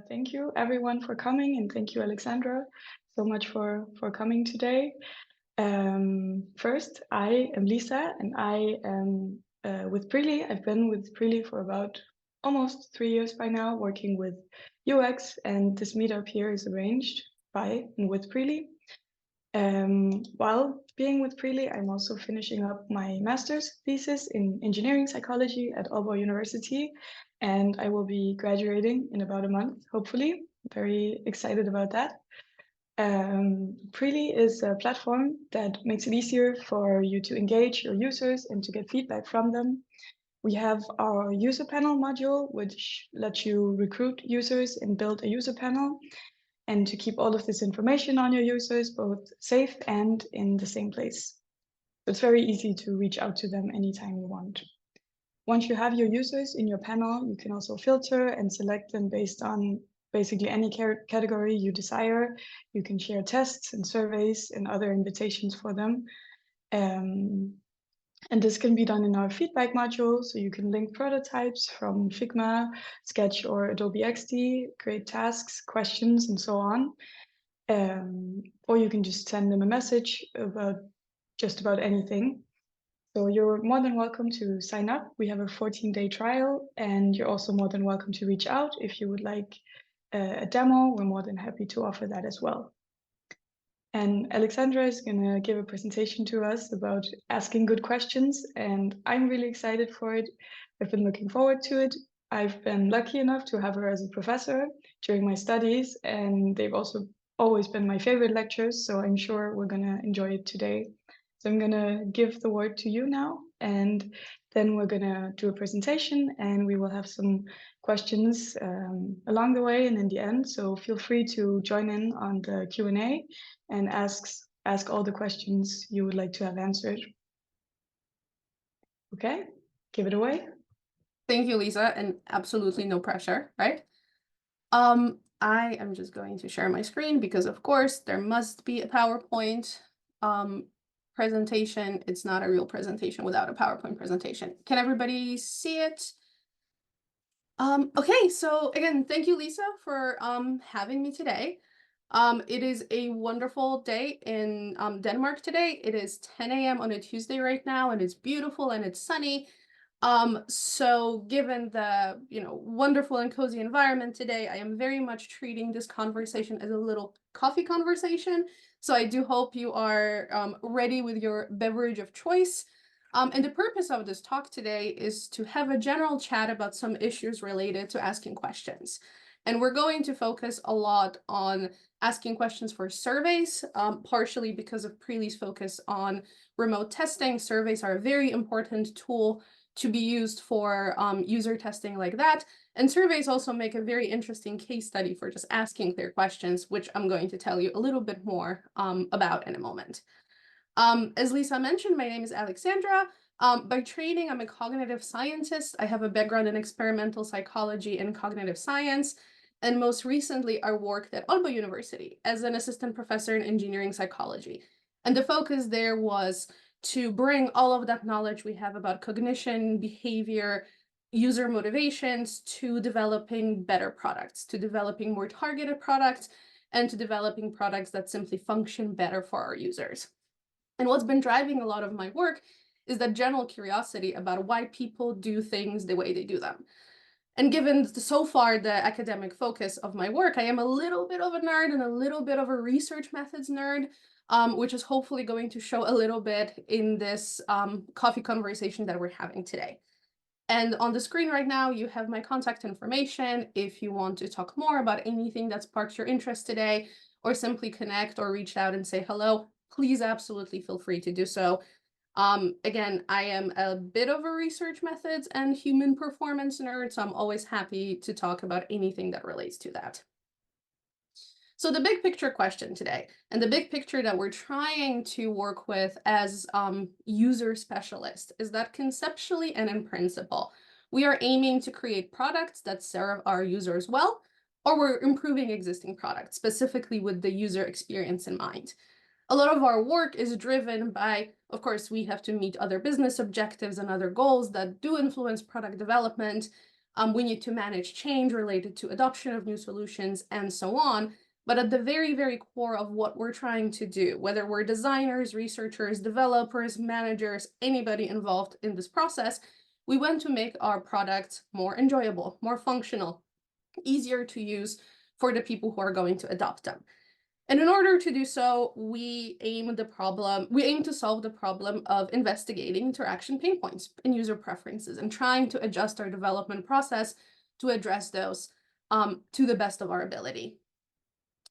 Thank you everyone for coming, and thank you, Aleksandra, so much for coming today. First, I am Lisa, and I am with Preely. I've been with Preely for about almost 3 years by now, working with UX, and this meetup here is arranged by and with Preely. While being with Preely, I'm also finishing up my master's thesis in engineering psychology at Aalborg University, and I will be graduating in about a month, hopefully. Very excited about that. Preely is a platform that makes it easier for you to engage your users and to get feedback from them. We have our user panel module, which lets you recruit users and build a user panel, and to keep all of this information on your users both safe and in the same place. So it's very easy to reach out to them anytime you want. Once you have your users in your panel, you can also filter and select them based on basically any category you desire. You can share tests and surveys and other invitations for them. And this can be done in our feedback module, so you can link prototypes from Figma, Sketch, or Adobe XD, create tasks, questions, and so on. Or you can just send them a message about just about anything. So you're more than welcome to sign up. We have a 14-day trial, and you're also more than welcome to reach out if you would like a demo. We're more than happy to offer that as well. And Aleksandra is going to give a presentation to us about asking good questions, and I'm really excited for it. I've been looking forward to it. I've been lucky enough to have her as a professor during my studies, and they've also always been my favorite lectures, so I'm sure we're going to enjoy it today. So I'm going to give the word to you now, and then we're going to do a presentation, and we will have some questions along the way and in the end. So feel free to join in on the Q&A and ask all the questions you would like to have answered. Okay, give it away. Thank you, Lisa, and absolutely no pressure, right? I am just going to share my screen because, of course, there must be a PowerPoint presentation. It's not a real presentation without a PowerPoint presentation. Can everybody see it? Okay, so again, thank you, Lisa, for having me today. It is a wonderful day in Denmark today. It is 10 a.m. on a Tuesday right now, and it's beautiful and it's sunny. So given the, wonderful and cozy environment today, I am very much treating this conversation as a little coffee conversation. So I do hope you are ready with your beverage of choice. And the purpose of this talk today is to have a general chat about some issues related to asking questions. And we're going to focus a lot on asking questions for surveys, partially because of Preely's focus on remote testing. Surveys are a very important tool to be used for user testing like that. And surveys also make a very interesting case study for just asking clear questions, which I'm going to tell you a little bit more about in a moment. As Lisa mentioned, my name is Aleksandra. By training, I'm a cognitive scientist. I have a background in experimental psychology and cognitive science. And most recently, I worked at Aalborg University as an assistant professor in engineering psychology. And the focus there was to bring all of that knowledge we have about cognition, behavior, user motivations to developing better products, to developing more targeted products, and to developing products that simply function better for our users. And what's been driving a lot of my work is that general curiosity about why people do things the way they do them. And given so far the academic focus of my work, I am a little bit of a nerd and a little bit of a research methods nerd, which is hopefully going to show a little bit in this coffee conversation that we're having today. And on the screen right now, you have my contact information. If you want to talk more about anything that sparks your interest today, or simply connect or reach out and say hello, please absolutely feel free to do so. Again, I am a bit of a research methods and human performance nerd, so I'm always happy to talk about anything that relates to that. So the big picture question today, and the big picture that we're trying to work with as user specialists, is that conceptually and in principle, we are aiming to create products that serve our users well, or we're improving existing products, specifically with the user experience in mind. A lot of our work is driven by, of course, we have to meet other business objectives and other goals that do influence product development. We need to manage change related to adoption of new solutions and so on. But at the very, very core of what we're trying to do, whether we're designers, researchers, developers, managers, anybody involved in this process, we want to make our product more enjoyable, more functional, easier to use for the people who are going to adopt them. And in order to do so, we aim to solve the problem of investigating interaction pain points and user preferences and trying to adjust our development process to address those to the best of our ability.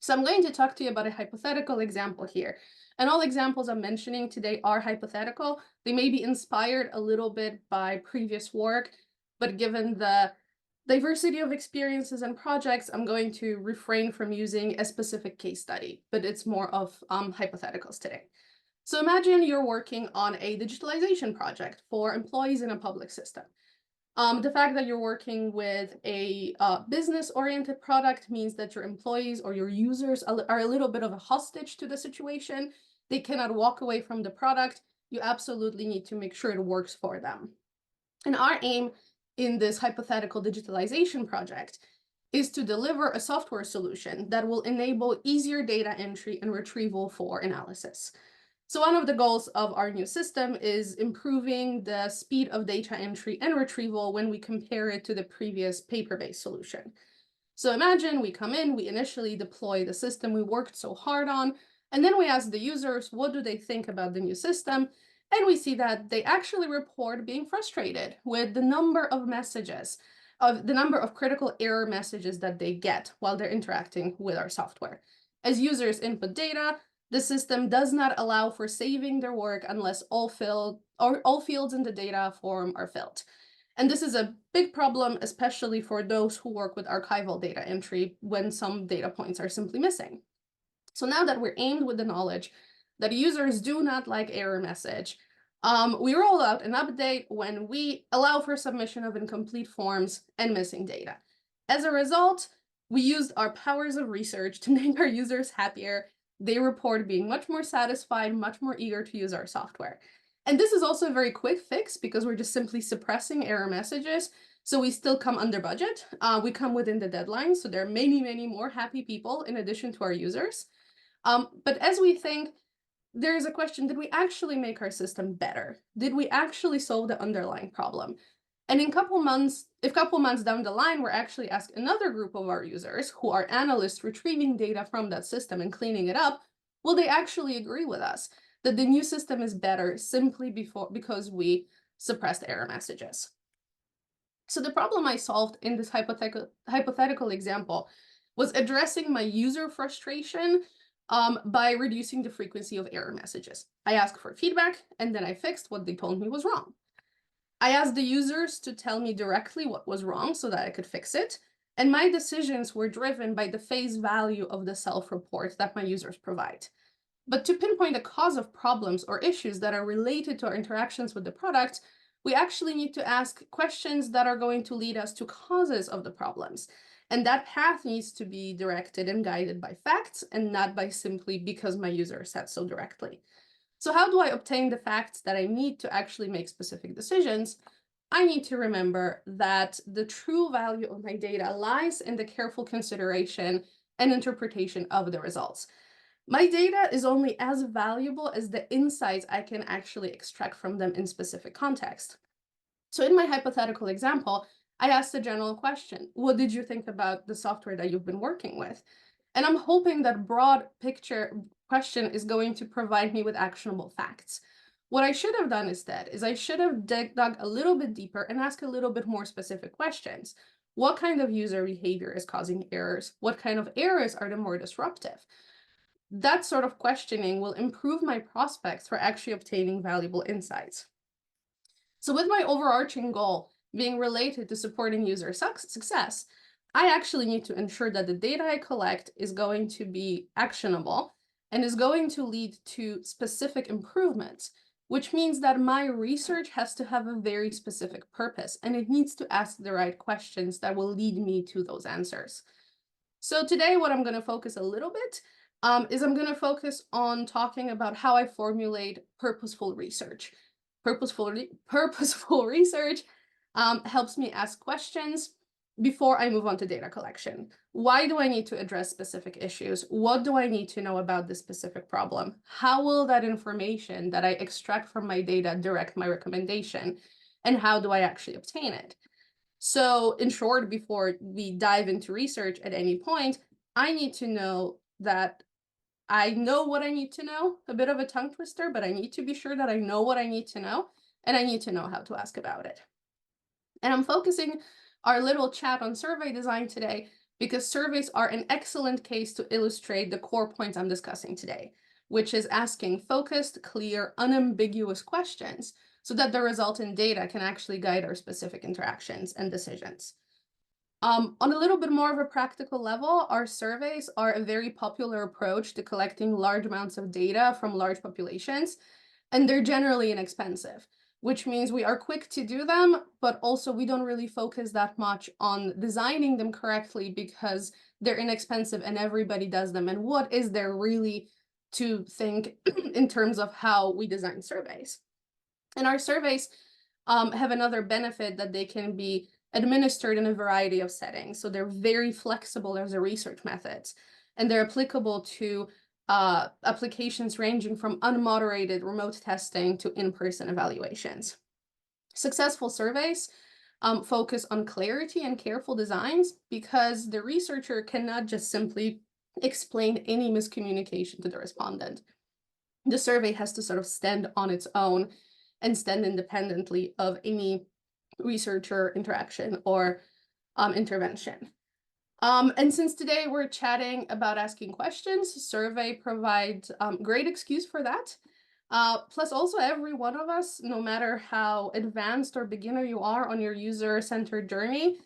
So I'm going to talk to you about a hypothetical example here. And all examples I'm mentioning today are hypothetical. They may be inspired a little bit by previous work, but given the diversity of experiences and projects, I'm going to refrain from using a specific case study, but it's more of hypotheticals today. So imagine you're working on a digitalization project for employees in a public system. The fact that you're working with a business-oriented product means that your employees or your users are a little bit of a hostage to the situation. They cannot walk away from the product. You absolutely need to make sure it works for them. And our aim in this hypothetical digitalization project is to deliver a software solution that will enable easier data entry and retrieval for analysis. So one of the goals of our new system is improving the speed of data entry and retrieval when we compare it to the previous paper-based solution. So imagine we come in, we initially deploy the system we worked so hard on, and then we ask the users, what do they think about the new system? And we see that they actually report being frustrated with the number of critical error messages that they get while they're interacting with our software. As users input data, the system does not allow for saving their work unless all fields in the data form are filled. And this is a big problem, especially for those who work with archival data entry when some data points are simply missing. So now that we're aimed with the knowledge that users do not like error message, we roll out an update when we allow for submission of incomplete forms and missing data. As a result, we used our powers of research to make our users happier. They report being much more satisfied, much more eager to use our software. And this is also a very quick fix because we're just simply suppressing error messages. So we still come under budget. We come within the deadline. So there are many, many more happy people in addition to our users. But as we think, there is a question, did we actually make our system better? Did we actually solve the underlying problem? And if a couple months down the line, we're actually asked another group of our users who are analysts retrieving data from that system and cleaning it up, will they actually agree with us that the new system is better simply because we suppressed error messages? So the problem I solved in this hypothetical example was addressing my user frustration by reducing the frequency of error messages. I asked for feedback, and then I fixed what they told me was wrong. I asked the users to tell me directly what was wrong so that I could fix it, and my decisions were driven by the face value of the self-report that my users provide. But to pinpoint the cause of problems or issues that are related to our interactions with the product, we actually need to ask questions that are going to lead us to causes of the problems. And that path needs to be directed and guided by facts and not by simply because my user said so directly. So how do I obtain the facts that I need to actually make specific decisions? I need to remember that the true value of my data lies in the careful consideration and interpretation of the results. My data is only as valuable as the insights I can actually extract from them in specific context. So in my hypothetical example, I asked a general question. What did you think about the software that you've been working with? And I'm hoping that broad picture question is going to provide me with actionable facts. What I should have done instead is I should have dug a little bit deeper and asked a little bit more specific questions. What kind of user behavior is causing errors? What kind of errors are the more disruptive? That sort of questioning will improve my prospects for actually obtaining valuable insights. So with my overarching goal being related to supporting user success, I actually need to ensure that the data I collect is going to be actionable and is going to lead to specific improvements, which means that my research has to have a very specific purpose and it needs to ask the right questions that will lead me to those answers. So today, what I'm going to focus a little bit is I'm going to focus on talking about how I formulate purposeful research. Purposeful research helps me ask questions before I move on to data collection. Why do I need to address specific issues? What do I need to know about this specific problem? How will that information that I extract from my data direct my recommendation? And how do I actually obtain it? So, in short, before we dive into research at any point, I need to know that I know what I need to know, a bit of a tongue twister, but I need to be sure that I know what I need to know, and I need to know how to ask about it. And I'm focusing our little chat on survey design today because surveys are an excellent case to illustrate the core points I'm discussing today, which is asking focused, clear, unambiguous questions so that the resultant data can actually guide our specific interactions and decisions. On a little bit more of a practical level, our surveys are a very popular approach to collecting large amounts of data from large populations, and they're generally inexpensive, which means we are quick to do them, but also we don't really focus that much on designing them correctly because they're inexpensive and everybody does them. And what is there really to think in terms of how we design surveys? And our surveys have another benefit that they can be administered in a variety of settings. So they're very flexible as a research methods, and they're applicable to applications ranging from unmoderated remote testing to in-person evaluations. Successful surveys focus on clarity and careful designs because the researcher cannot just simply explain any miscommunication to the respondent. The survey has to sort of stand on its own and stand independently of any researcher interaction or intervention. And since today we're chatting about asking questions, survey provides great excuse for that. Plus also every one of us, no matter how advanced or beginner you are on your user-centered journey,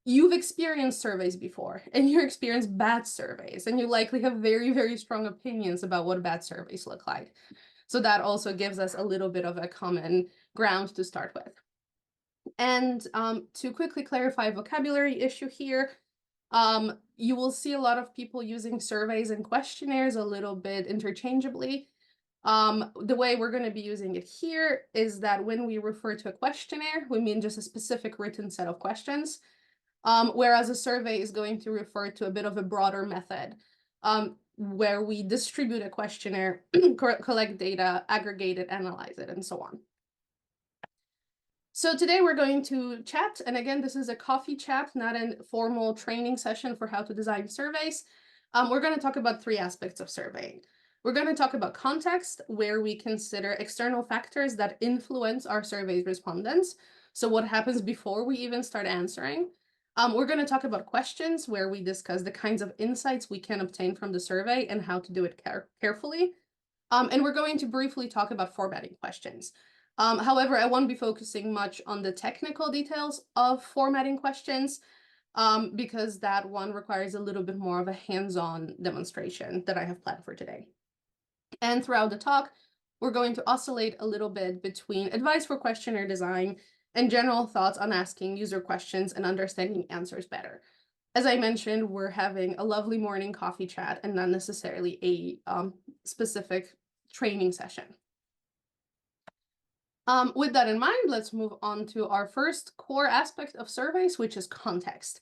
you've experienced surveys before and you experienced bad surveys and you likely have very, very strong opinions about what bad surveys look like. So that also gives us a little bit of a common ground to start with. And to quickly clarify a vocabulary issue here, you will see a lot of people using surveys and questionnaires a little bit interchangeably. The way we're going to be using it here is that when we refer to a questionnaire, we mean just a specific written set of questions, whereas a survey is going to refer to a bit of a broader method, where we distribute a questionnaire, collect data, aggregate it, analyze it, and so on. So today we're going to chat, and again, this is a coffee chat, not a formal training session for how to design surveys. We're going to talk about three aspects of surveying. We're going to talk about context, where we consider external factors that influence our survey respondents. So what happens before we even start answering. We're going to talk about questions, where we discuss the kinds of insights we can obtain from the survey and how to do it carefully. And we're going to briefly talk about formatting questions. However, I won't be focusing much on the technical details of formatting questions because that one requires a little bit more of a hands-on demonstration that I have planned for today. And throughout the talk, we're going to oscillate a little bit between advice for questionnaire design and general thoughts on asking user questions and understanding answers better. As I mentioned, we're having a lovely morning coffee chat and not necessarily a specific training session. With that in mind, let's move on to our first core aspect of surveys, which is context.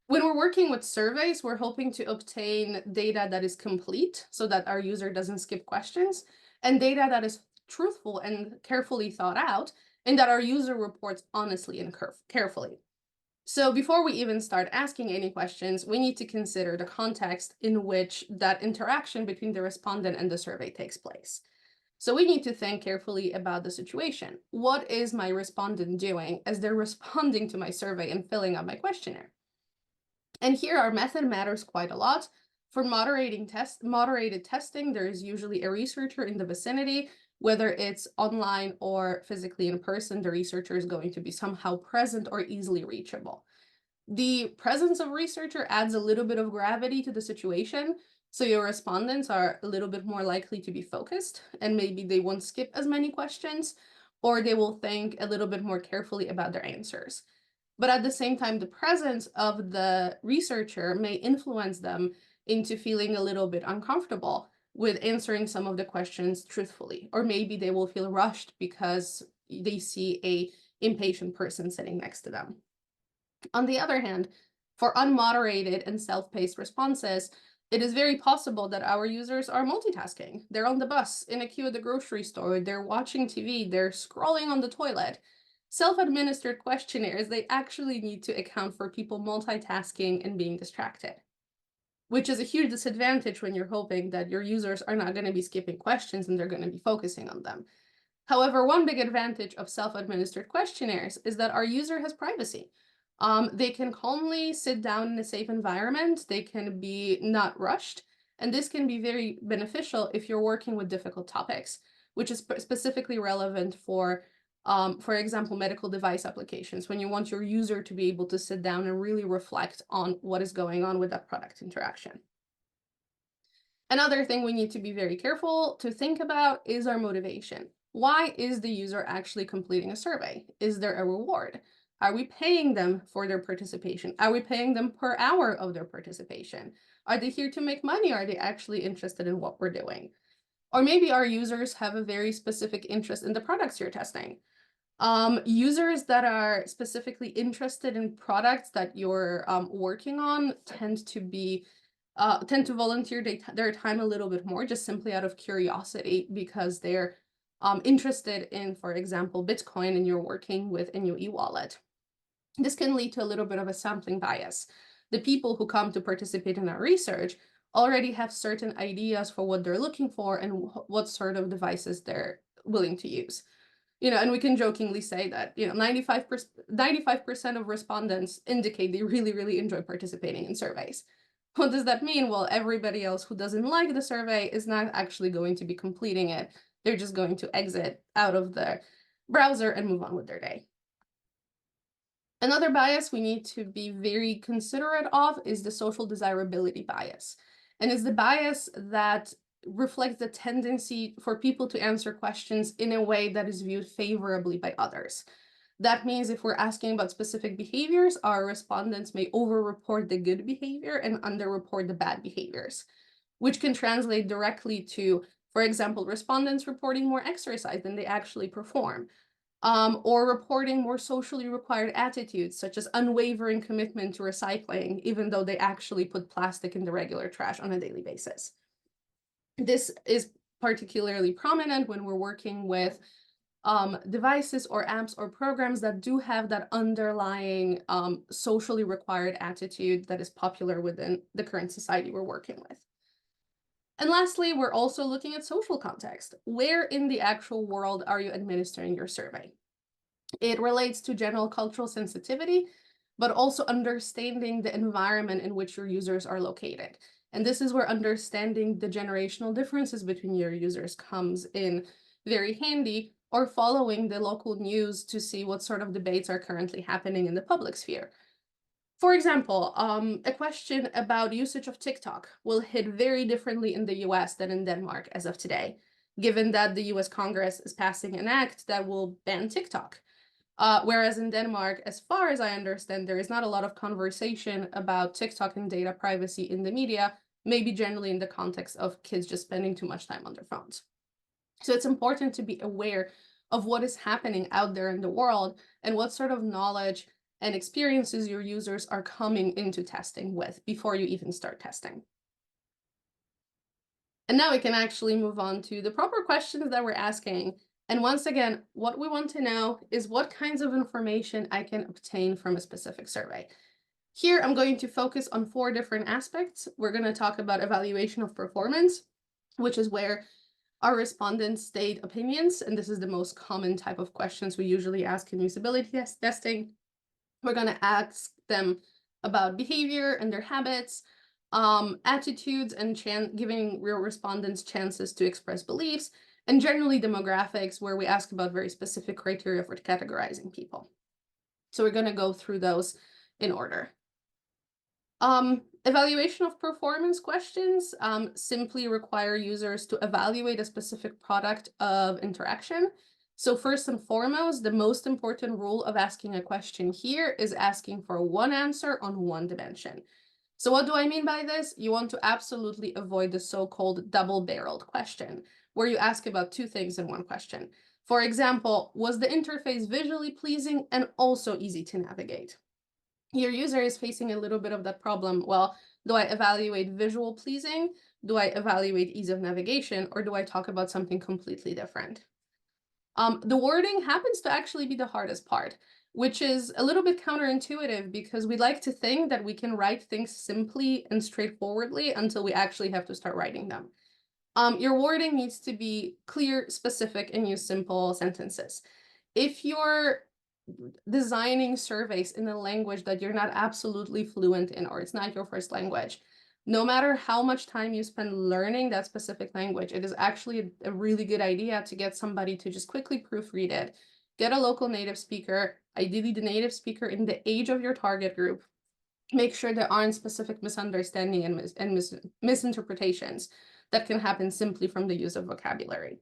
When we're working with surveys, we're hoping to obtain data that is complete so that our user doesn't skip questions, and data that is truthful and carefully thought out, and that our user reports honestly and carefully. So before we even start asking any questions, we need to consider the context in which that interaction between the respondent and the survey takes place. So we need to think carefully about the situation. What is my respondent doing as they're responding to my survey and filling out my questionnaire? And here our method matters quite a lot. For moderated testing, there is usually a researcher in the vicinity. Whether it's online or physically in person, the researcher is going to be somehow present or easily reachable. The presence of a researcher adds a little bit of gravity to the situation, so your respondents are a little bit more likely to be focused, and maybe they won't skip as many questions, or they will think a little bit more carefully about their answers. But at the same time, the presence of the researcher may influence them into feeling a little bit uncomfortable with answering some of the questions truthfully, or maybe they will feel rushed because they see a impatient person sitting next to them. On the other hand, for unmoderated and self-paced responses, it is very possible that our users are multitasking. They're on the bus, in a queue at the grocery store, they're watching TV, they're scrolling on the toilet. Self-administered questionnaires, they actually need to account for people multitasking and being distracted, which is a huge disadvantage when you're hoping that your users are not going to be skipping questions and they're going to be focusing on them. However, one big advantage of self-administered questionnaires is that our user has privacy. They can calmly sit down in a safe environment, they can be not rushed, and this can be very beneficial if you're working with difficult topics, which is specifically relevant for example, medical device applications, when you want your user to be able to sit down and really reflect on what is going on with that product interaction. Another thing we need to be very careful to think about is our motivation. Why is the user actually completing a survey? Is there a reward? Are we paying them for their participation? Are we paying them per hour of their participation? Are they here to make money? Are they actually interested in what we're doing? Or maybe our users have a very specific interest in the products you're testing. Users that are specifically interested in products that you're working on tend to volunteer their time a little bit more, just simply out of curiosity, because they're interested in, for example, Bitcoin, and you're working with a new e-wallet. This can lead to a little bit of a sampling bias. The people who come to participate in our research already have certain ideas for what they're looking for and what sort of devices they're willing to use. And we can jokingly say that, 95% of respondents indicate they really, really enjoy participating in surveys. What does that mean? Well, everybody else who doesn't like the survey is not actually going to be completing it. They're just going to exit out of the browser and move on with their day. Another bias we need to be very considerate of is the social desirability bias. And it's the bias that reflects the tendency for people to answer questions in a way that is viewed favorably by others. That means if we're asking about specific behaviors, our respondents may over-report the good behavior and under-report the bad behaviors, which can translate directly to, for example, respondents reporting more exercise than they actually perform, or reporting more socially required attitudes, such as unwavering commitment to recycling, even though they actually put plastic in the regular trash on a daily basis. This is particularly prominent when we're working with devices or apps or programs that do have that underlying socially required attitude that is popular within the current society we're working with. And lastly, we're also looking at social context. Where in the actual world are you administering your survey? It relates to general cultural sensitivity, but also understanding the environment in which your users are located. And this is where understanding the generational differences between your users comes in very handy, or following the local news to see what sort of debates are currently happening in the public sphere. For example, a question about usage of TikTok will hit very differently in the US than in Denmark as of today, given that the US Congress is passing an act that will ban TikTok. Whereas in Denmark, as far as I understand, there is not a lot of conversation about TikTok and data privacy in the media, maybe generally in the context of kids just spending too much time on their phones. So it's important to be aware of what is happening out there in the world and what sort of knowledge and experiences your users are coming into testing with before you even start testing. And now we can actually move on to the proper questions that we're asking. And once again, what we want to know is what kinds of information I can obtain from a specific survey. Here, I'm going to focus on 4 different aspects. We're going to talk about evaluation of performance, which is where our respondents state opinions, and this is the most common type of questions we usually ask in usability testing. We're going to ask them about behavior and their habits, attitudes, and giving real respondents chances to express beliefs, and generally demographics, where we ask about very specific criteria for categorizing people. So we're going to go through those in order. Evaluation of performance questions simply require users to evaluate a specific product of interaction. So first and foremost, the most important rule of asking a question here is asking for one answer on one dimension. So what do I mean by this? You want to absolutely avoid the so-called double-barreled question, where you ask about 2 things in one question. For example, was the interface visually pleasing and also easy to navigate? Your user is facing a little bit of that problem. Well, do I evaluate visual pleasing? Do I evaluate ease of navigation? Or do I talk about something completely different? The wording happens to actually be the hardest part, which is a little bit counterintuitive because we like to think that we can write things simply and straightforwardly until we actually have to start writing them. Your wording needs to be clear, specific, and use simple sentences. If you're designing surveys in a language that you're not absolutely fluent in, or it's not your first language, no matter how much time you spend learning that specific language, it is actually a really good idea to get somebody to just quickly proofread it. Get a local native speaker, ideally the native speaker in the age of your target group. Make sure there aren't specific misunderstanding and misinterpretations that can happen simply from the use of vocabulary.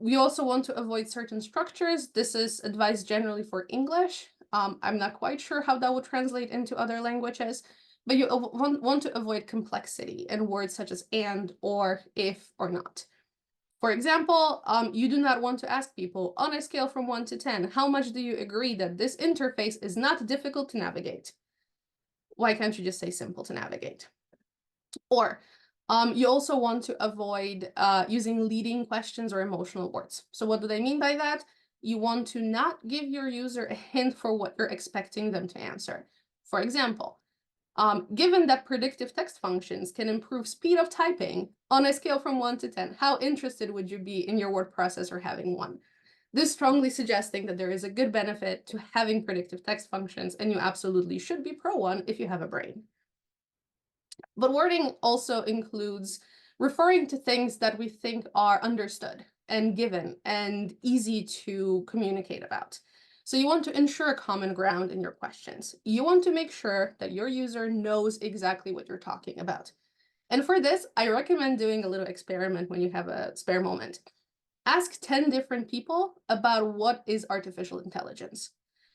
We also want to avoid certain structures. This is advice generally for English. I'm not quite sure how that would translate into other languages, but you want to avoid complexity and words such as and, or, if, or not. For example, you do not want to ask people, on a scale from 1 to 10, how much do you agree that this interface is not difficult to navigate? Why can't you just say simple to navigate? Or you also want to avoid using leading questions or emotional words. So what do they mean by that? You want to not give your user a hint for what you're expecting them to answer. For example, given that predictive text functions can improve speed of typing on a scale from 1 to 10, how interested would you be in your word processor having one? This strongly suggesting that there is a good benefit to having predictive text functions, and you absolutely should be pro one if you have a brain. But wording also includes referring to things that we think are understood and given and easy to communicate about. So you want to ensure common ground in your questions. You want to make sure that your user knows exactly what you're talking about. And for this, I recommend doing a little experiment when you have a spare moment. Ask 10 different people about what is artificial intelligence.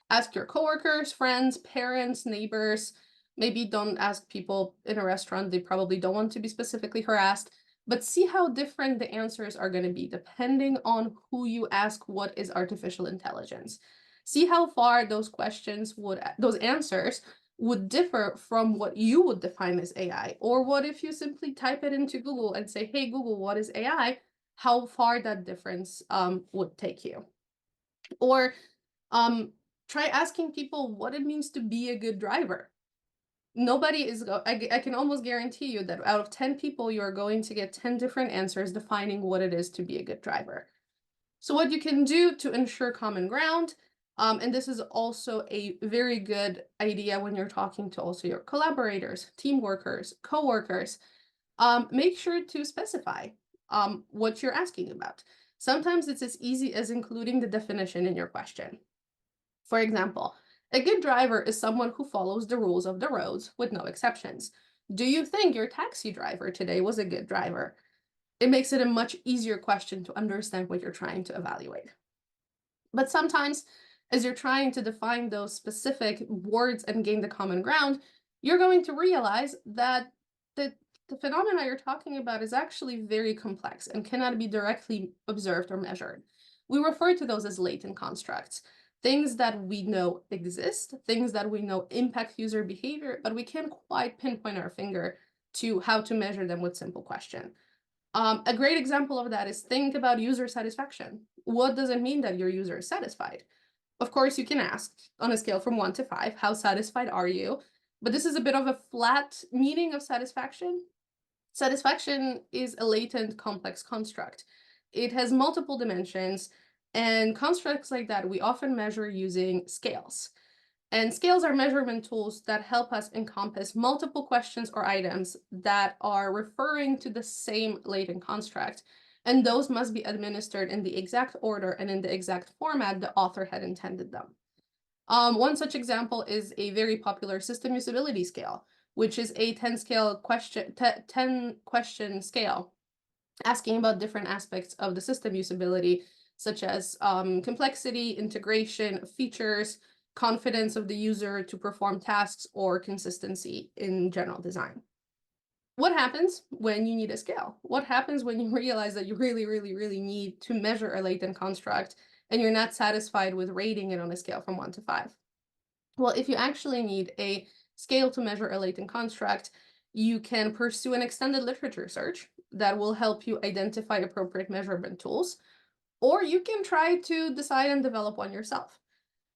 Ask your coworkers, friends, parents, neighbors. Maybe don't ask people in a restaurant. They probably don't want to be specifically harassed, but see how different the answers are going to be depending on who you ask what is artificial intelligence. See how far those answers would differ from what you would define as AI. Or what if you simply type it into Google and say, hey, Google, what is AI? How far that difference would take you. Or try asking people what it means to be a good driver. Nobody is, I can almost guarantee you that out of 10 people, you are going to get 10 different answers defining what it is to be a good driver. So what you can do to ensure common ground, and this is also a very good idea when you're talking to also your collaborators, team workers, co-workers, make sure to specify what you're asking about. Sometimes it's as easy as including the definition in your question. For example, a good driver is someone who follows the rules of the roads with no exceptions. Do you think your taxi driver today was a good driver? It makes it a much easier question to understand what you're trying to evaluate. But sometimes, as you're trying to define those specific words and gain the common ground, you're going to realize that the phenomena you're talking about is actually very complex and cannot be directly observed or measured. We refer to those as latent constructs, things that we know exist, things that we know impact user behavior, but we can't quite pinpoint our finger to how to measure them with simple question. A great example of that is think about user satisfaction. What does it mean that your user is satisfied? Of course, you can ask on a scale from 1 to 5, how satisfied are you? But this is a bit of a flat meaning of satisfaction. Satisfaction is a latent complex construct. It has multiple dimensions, and constructs like that we often measure using scales. And scales are measurement tools that help us encompass multiple questions or items that are referring to the same latent construct. And those must be administered in the exact order and in the exact format the author had intended them. One such example is a very popular system usability scale, which is a 10 question scale, asking about different aspects of the system usability, such as complexity, integration, features, confidence of the user to perform tasks, or consistency in general design. What happens when you need a scale? What happens when you realize that you really, really, really need to measure a latent construct and you're not satisfied with rating it on a scale from 1 to 5? Well, if you actually need a scale to measure a latent construct, you can pursue an extended literature search that will help you identify appropriate measurement tools, or you can try to decide and develop one yourself.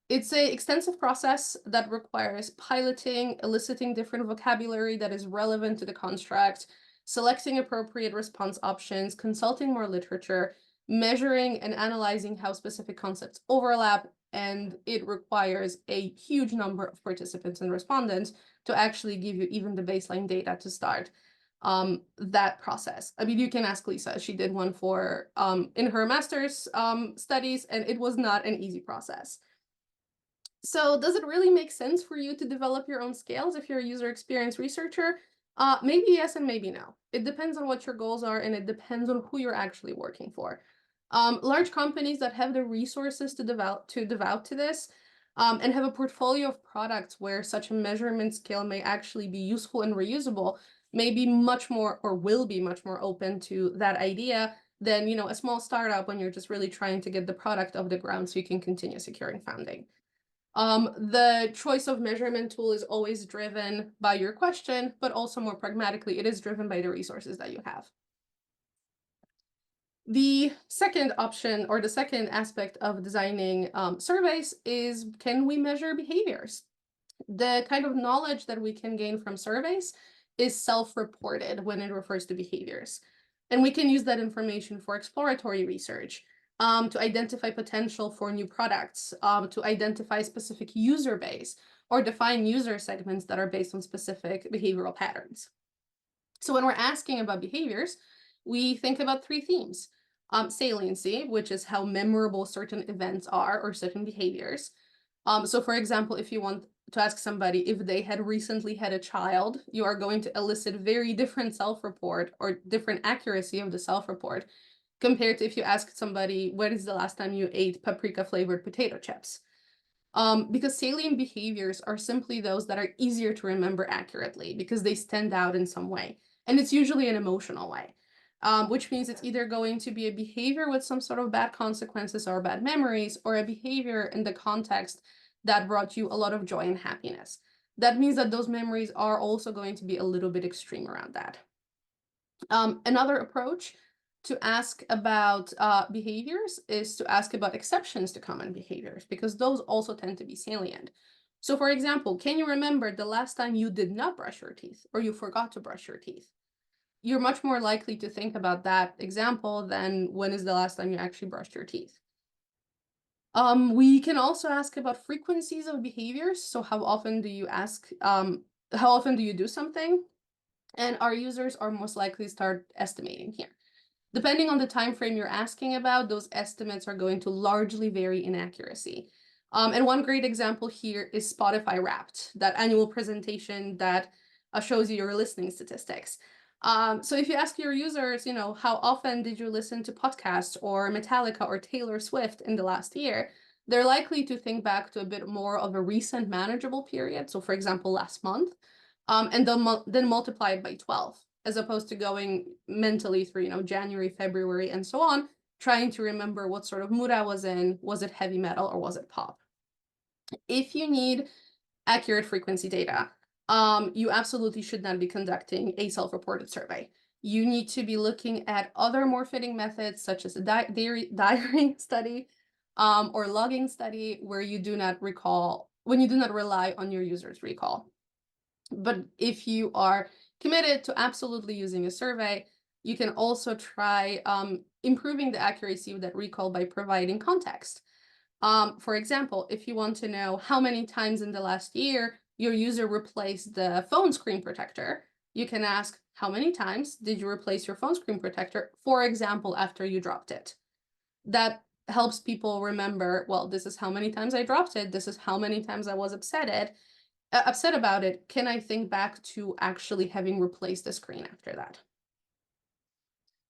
It's a extensive process that requires piloting, eliciting different vocabulary that is relevant to the construct, selecting appropriate response options, consulting more literature, measuring and analyzing how specific concepts overlap, and it requires a huge number of participants and respondents to actually give you even the baseline data to start that process. I mean, you can ask Lisa. She did one for in her master's studies, and it was not an easy process. So does it really make sense for you to develop your own scales if you're a user experience researcher? Maybe yes and maybe no. It depends on what your goals are and it depends on who you're actually working for. Large companies that have the resources to devote to this and have a portfolio of products where such a measurement scale may actually be useful and reusable may be much more or will be much more open to that idea than a small startup when you're just really trying to get the product off the ground so you can continue securing funding. The choice of measurement tool is always driven by your question, but also more pragmatically, it is driven by the resources that you have. The second option or the second aspect of designing surveys is, can we measure behaviors? The kind of knowledge that we can gain from surveys is self-reported when it refers to behaviors. And we can use that information for exploratory research, to identify potential for new products, to identify specific user base, or define user segments that are based on specific behavioral patterns. So when we're asking about behaviors, we think about three themes. Saliency, which is how memorable certain events are or certain behaviors. So for example, if you want to ask somebody if they had recently had a child, you are going to elicit very different self-report or different accuracy of the self-report compared to if you ask somebody, when is the last time you ate paprika-flavored potato chips? Because salient behaviors are simply those that are easier to remember accurately because they stand out in some way. And it's usually an emotional way, which means it's either going to be a behavior with some sort of bad consequences or bad memories, or a behavior in the context that brought you a lot of joy and happiness. That means that those memories are also going to be a little bit extreme around that. Another approach to ask about behaviors is to ask about exceptions to common behaviors, because those also tend to be salient. So for example, can you remember the last time you did not brush your teeth or you forgot to brush your teeth? You're much more likely to think about that example than when is the last time you actually brushed your teeth. We can also ask about frequencies of behaviors. So how often do you ask, how often do you do something? And our users are most likely to start estimating here. Depending on the time frame you're asking about, those estimates are going to largely vary in accuracy. And one great example here is Spotify Wrapped, that annual presentation that shows you your listening statistics. So if you ask your users, how often did you listen to podcasts or Metallica or Taylor Swift in the last year, they're likely to think back to a bit more of a recent manageable period. So for example, last month, and then multiply it by 12. As opposed to going mentally through, January, February, and so on, trying to remember what sort of mood I was in. Was it heavy metal or was it pop? If you need accurate frequency data, you absolutely should not be conducting a self-reported survey. You need to be looking at other more fitting methods, such as a diary study or logging study, where you do not rely on your user's recall. But if you are committed to absolutely using a survey, you can also try improving the accuracy of that recall by providing context. For example, if you want to know how many times in the last year your user replaced the phone screen protector, you can ask, how many times did you replace your phone screen protector, for example, after you dropped it? That helps people remember, well, this is how many times I dropped it, this is how many times I was upset about it. Can I think back to actually having replaced the screen after that?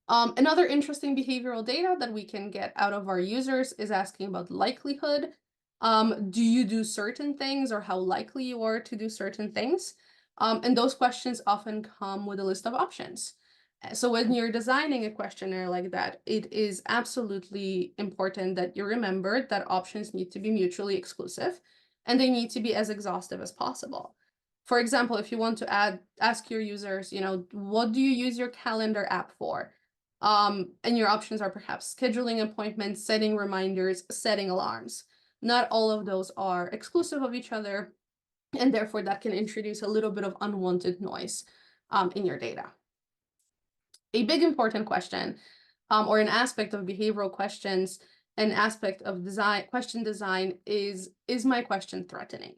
Another interesting behavioral data that we can get out of our users is asking about likelihood. Do you do certain things, or how likely you are to do certain things? And those questions often come with a list of options. So when you're designing a questionnaire like that, it is absolutely important that you remember that options need to be mutually exclusive and they need to be as exhaustive as possible. For example, if you want to ask your users, what do you use your calendar app for? And your options are perhaps scheduling appointments, setting reminders, setting alarms. Not all of those are exclusive of each other, and therefore that can introduce a little bit of unwanted noise in your data. A big important question, or an aspect of behavioral questions, an aspect of question design is my question threatening?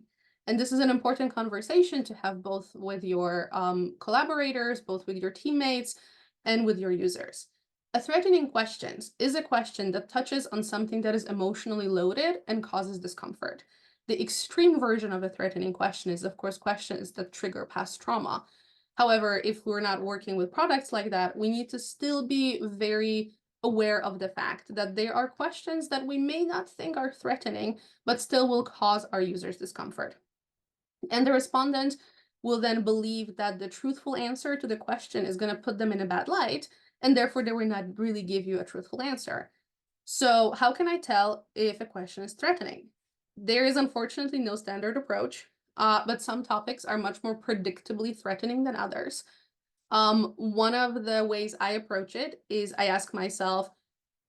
And this is an important conversation to have both with your collaborators, both with your teammates, and with your users. A threatening question is a question that touches on something that is emotionally loaded and causes discomfort. The extreme version of a threatening question is, of course, questions that trigger past trauma. However, if we're not working with products like that, we need to still be very aware of the fact that there are questions that we may not think are threatening, but still will cause our users discomfort. And the respondent will then believe that the truthful answer to the question is going to put them in a bad light, and therefore they will not really give you a truthful answer. So how can I tell if a question is threatening? There is unfortunately no standard approach, but some topics are much more predictably threatening than others. One of the ways I approach it is I ask myself,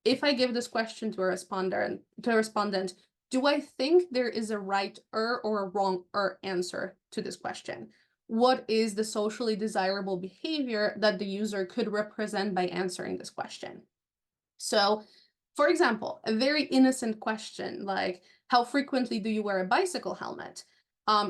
if I give this question to a respondent, do I think there is a right or a wrong answer to this question? What is the socially desirable behavior that the user could represent by answering this question? So, for example, a very innocent question like, how frequently do you wear a bicycle helmet?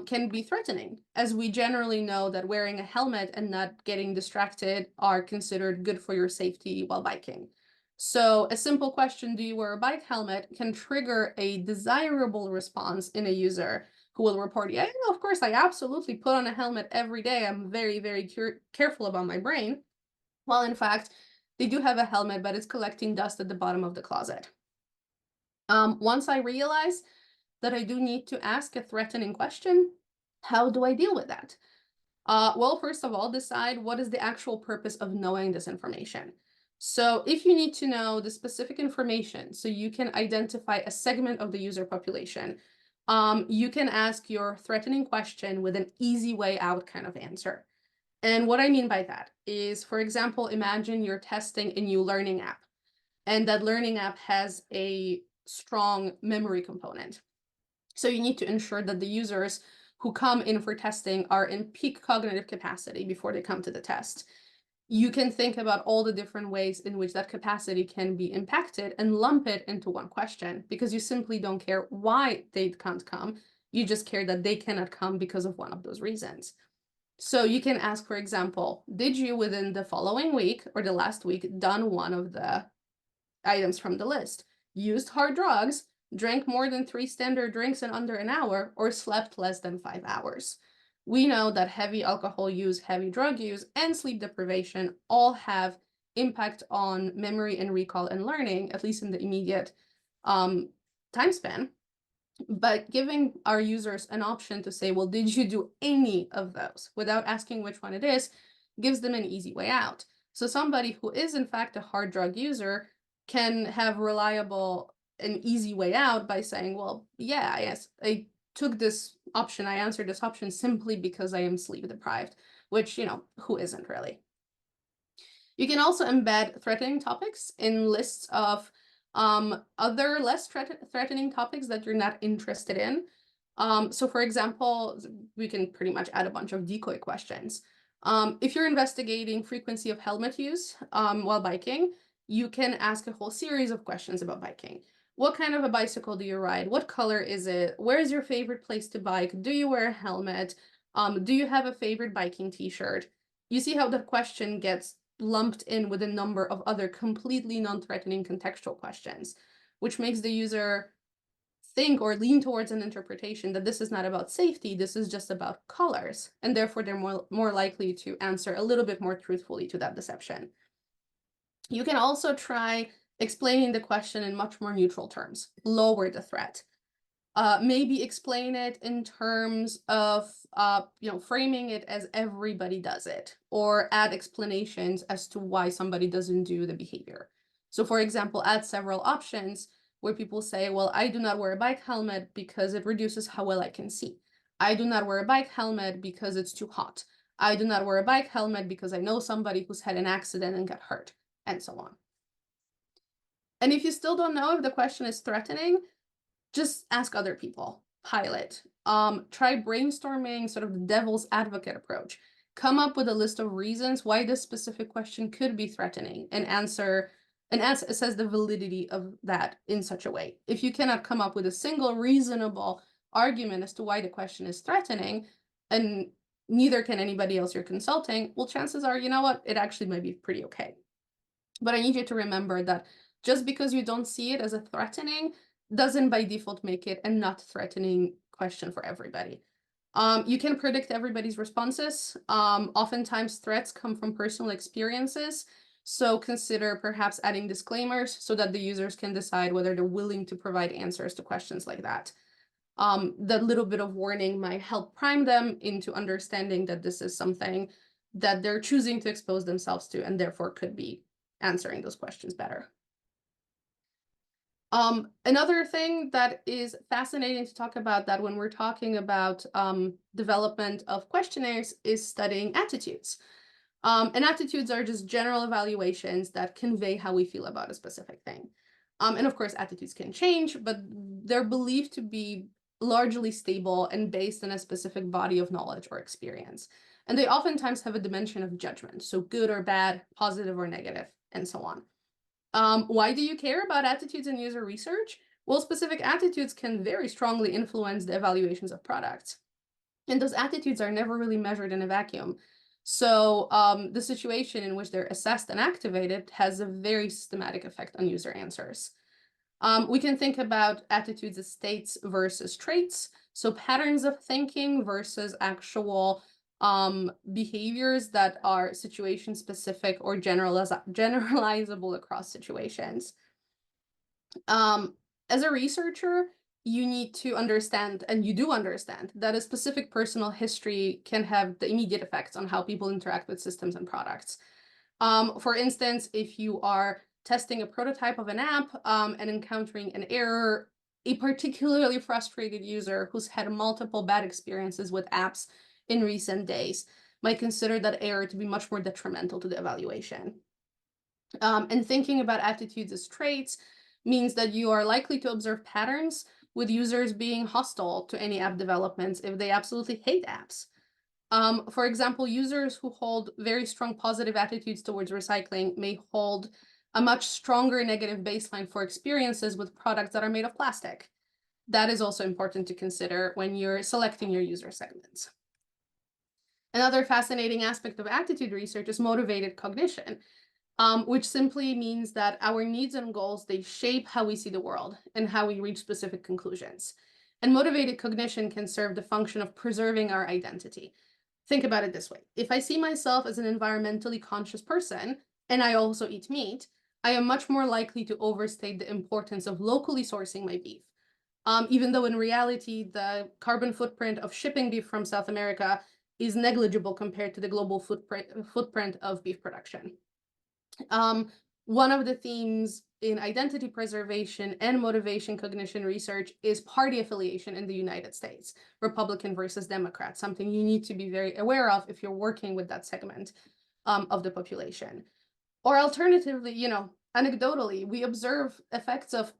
Can be threatening, as we generally know that wearing a helmet and not getting distracted are considered good for your safety while biking. So a simple question, do you wear a bike helmet, can trigger a desirable response in a user who will report, yeah, of course, I absolutely put on a helmet every day. I'm very, very careful about my brain. While in fact, they do have a helmet, but it's collecting dust at the bottom of the closet. Once I realize that I do need to ask a threatening question, how do I deal with that? Well, first of all, decide what is the actual purpose of knowing this information. So if you need to know the specific information so you can identify a segment of the user population, you can ask your threatening question with an easy way out kind of answer. And what I mean by that is, for example, imagine you're testing a new learning app, and that learning app has a strong memory component. So you need to ensure that the users who come in for testing are in peak cognitive capacity before they come to the test. You can think about all the different ways in which that capacity can be impacted and lump it into one question, because you simply don't care why they can't come. You just care that they cannot come because of one of those reasons. So you can ask, for example, did you within the following week or the last week done one of the items from the list? Used hard drugs, drank more than 3 standard drinks in under an hour, or slept less than 5 hours. We know that heavy alcohol use, heavy drug use, and sleep deprivation all have impact on memory and recall and learning, at least in the immediate time span. But giving our users an option to say, well, did you do any of those without asking which one it is, gives them an easy way out. So somebody who is in fact a hard drug user can have reliable and easy way out by saying, well, yeah, yes, I took this option, I answered this option simply because I am sleep deprived, which, who isn't really? You can also embed threatening topics in lists of other less threatening topics that you're not interested in. So for example, we can pretty much add a bunch of decoy questions. If you're investigating frequency of helmet use while biking, you can ask a whole series of questions about biking. What kind of a bicycle do you ride? What color is it? Where is your favorite place to bike? Do you wear a helmet? Do you have a favorite biking t-shirt? You see how the question gets lumped in with a number of other completely non-threatening contextual questions, which makes the user think or lean towards an interpretation that this is not about safety, this is just about colors, and therefore they're more likely to answer a little bit more truthfully to that deception. You can also try explaining the question in much more neutral terms, lower the threat. Maybe explain it in terms of, framing it as everybody does it, or add explanations as to why somebody doesn't do the behavior. So for example, add several options where people say, well, I do not wear a bike helmet because it reduces how well I can see. I do not wear a bike helmet because it's too hot. I do not wear a bike helmet because I know somebody who's had an accident and got hurt, and so on. And if you still don't know if the question is threatening, just ask other people, pilot. Try brainstorming sort of the devil's advocate approach. Come up with a list of reasons why this specific question could be threatening and assess the validity of that in such a way. If you cannot come up with a single reasonable argument as to why the question is threatening, and neither can anybody else you're consulting, well, chances are, you know what, it actually might be pretty okay. But I need you to remember that just because you don't see it as a threatening doesn't by default make it a not threatening question for everybody. You can predict everybody's responses. Oftentimes threats come from personal experiences. So consider perhaps adding disclaimers so that the users can decide whether they're willing to provide answers to questions like that. That little bit of warning might help prime them into understanding that this is something that they're choosing to expose themselves to and therefore could be answering those questions better. Another thing that is fascinating to talk about that when we're talking about development of questionnaires is studying attitudes. And attitudes are just general evaluations that convey how we feel about a specific thing. And of course, attitudes can change, but they're believed to be largely stable and based on a specific body of knowledge or experience. And they oftentimes have a dimension of judgment, so good or bad, positive or negative, and so on. Why do you care about attitudes in user research? Well, specific attitudes can very strongly influence the evaluations of products. And those attitudes are never really measured in a vacuum. So the situation in which they're assessed and activated has a very systematic effect on user answers. We can think about attitudes as states versus traits. So patterns of thinking versus actual behaviors that are situation specific or generalizable across situations. As a researcher, you need to understand, and you do understand, that a specific personal history can have the immediate effects on how people interact with systems and products. For instance, if you are testing a prototype of an app and encountering an error, a particularly frustrated user who's had multiple bad experiences with apps in recent days might consider that error to be much more detrimental to the evaluation. And thinking about attitudes as traits means that you are likely to observe patterns with users being hostile to any app developments if they absolutely hate apps. For example, users who hold very strong positive attitudes towards recycling may hold a much stronger negative baseline for experiences with products that are made of plastic. That is also important to consider when you're selecting your user segments. Another fascinating aspect of attitude research is motivated cognition, which simply means that our needs and goals, they shape how we see the world and how we reach specific conclusions. And motivated cognition can serve the function of preserving our identity. Think about it this way. If I see myself as an environmentally conscious person, and I also eat meat, I am much more likely to overstate the importance of locally sourcing my beef. Even though in reality, the carbon footprint of shipping beef from South America is negligible compared to the global footprint of beef production. One of the themes in identity preservation and motivation cognition research is party affiliation in the United States, Republican versus Democrat, something you need to be very aware of if you're working with that segment of the population. Or alternatively, anecdotally, we observe effects of,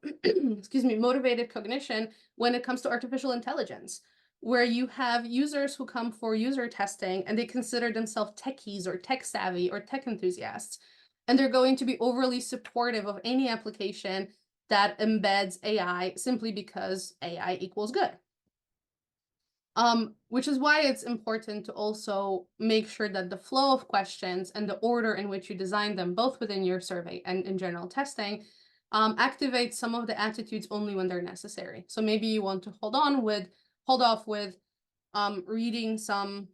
motivated cognition when it comes to artificial intelligence, where you have users who come for user testing and they consider themselves techies or tech savvy or tech enthusiasts. And they're going to be overly supportive of any application that embeds AI simply because AI equals good. Which is why it's important to also make sure that the flow of questions and the order in which you design them, both within your survey and in general testing, activate some of the attitudes only when they're necessary. So maybe you want to hold off with reading some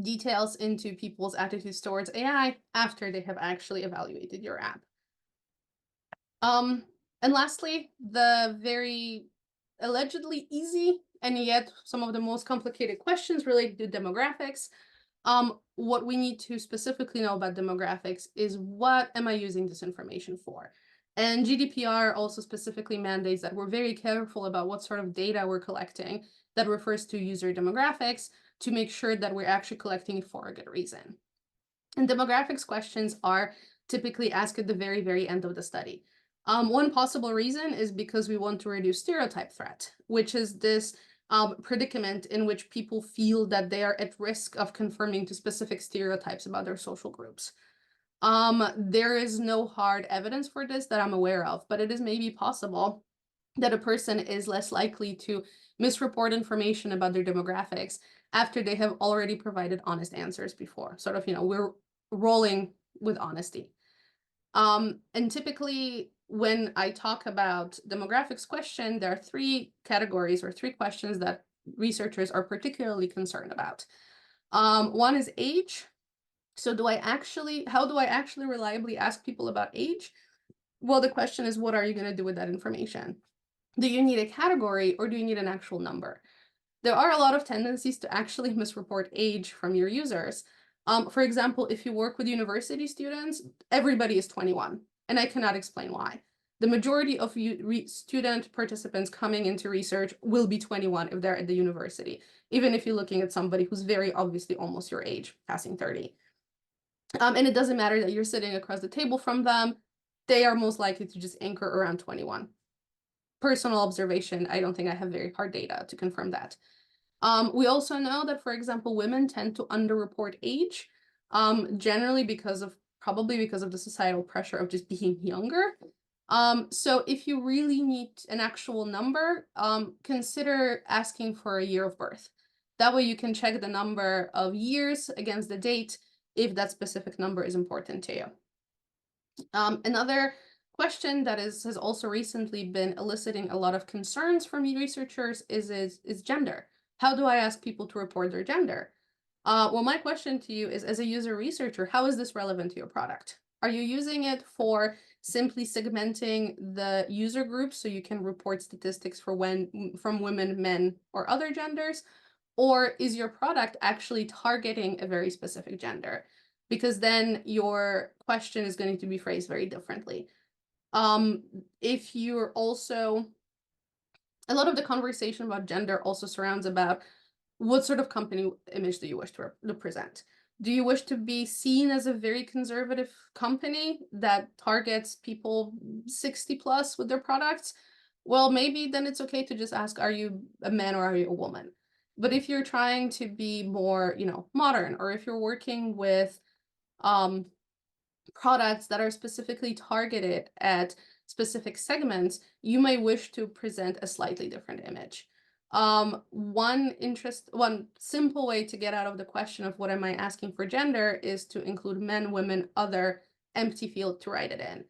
details into people's attitudes towards AI after they have actually evaluated your app. And lastly, the very allegedly easy, and yet some of the most complicated questions relate to demographics. What we need to specifically know about demographics is, what am I using this information for? And GDPR also specifically mandates that we're very careful about what sort of data we're collecting that refers to user demographics, to make sure that we're actually collecting it for a good reason. And demographics questions are typically asked at the very, very end of the study. One possible reason is because we want to reduce stereotype threat, which is this predicament in which people feel that they are at risk of conforming to specific stereotypes about their social groups. There is no hard evidence for this that I'm aware of, but it is maybe possible that a person is less likely to misreport information about their demographics after they have already provided honest answers before. Sort of, we're rolling with honesty. And typically, when I talk about demographics question, there are three categories or three questions that researchers are particularly concerned about. One is age. So how do I actually reliably ask people about age? Well, the question is, what are you going to do with that information? Do you need a category, or do you need an actual number? There are a lot of tendencies to actually misreport age from your users. For example, if you work with university students, everybody is 21, and I cannot explain why. The majority of student participants coming into research will be 21 if they're at the university, even if you're looking at somebody who's very obviously almost your age, passing 30. And it doesn't matter that you're sitting across the table from them, they are most likely to just anchor around 21. Personal observation, I don't think I have very hard data to confirm that. We also know that, for example, women tend to underreport age, generally probably because of the societal pressure of just being younger. So if you really need an actual number, consider asking for a year of birth. That way you can check the number of years against the date if that specific number is important to you. Another question that has also recently been eliciting a lot of concerns from researchers is gender. How do I ask people to report their gender? Well, my question to you is, as a user researcher, how is this relevant to your product? Are you using it for simply segmenting the user groups so you can report statistics from women, men, or other genders? Or is your product actually targeting a very specific gender? Because then your question is going to be phrased very differently. If you're also, a lot of the conversation about gender also surrounds about, what sort of company image do you wish to present? Do you wish to be seen as a very conservative company that targets people 60 plus with their products? Well, maybe then it's okay to just ask, are you a man or are you a woman? But if you're trying to be more, modern, or if you're working with products that are specifically targeted at specific segments, you may wish to present a slightly different image. One simple way to get out of the question of what am I asking for gender is to include men, women, other, empty field to write it in.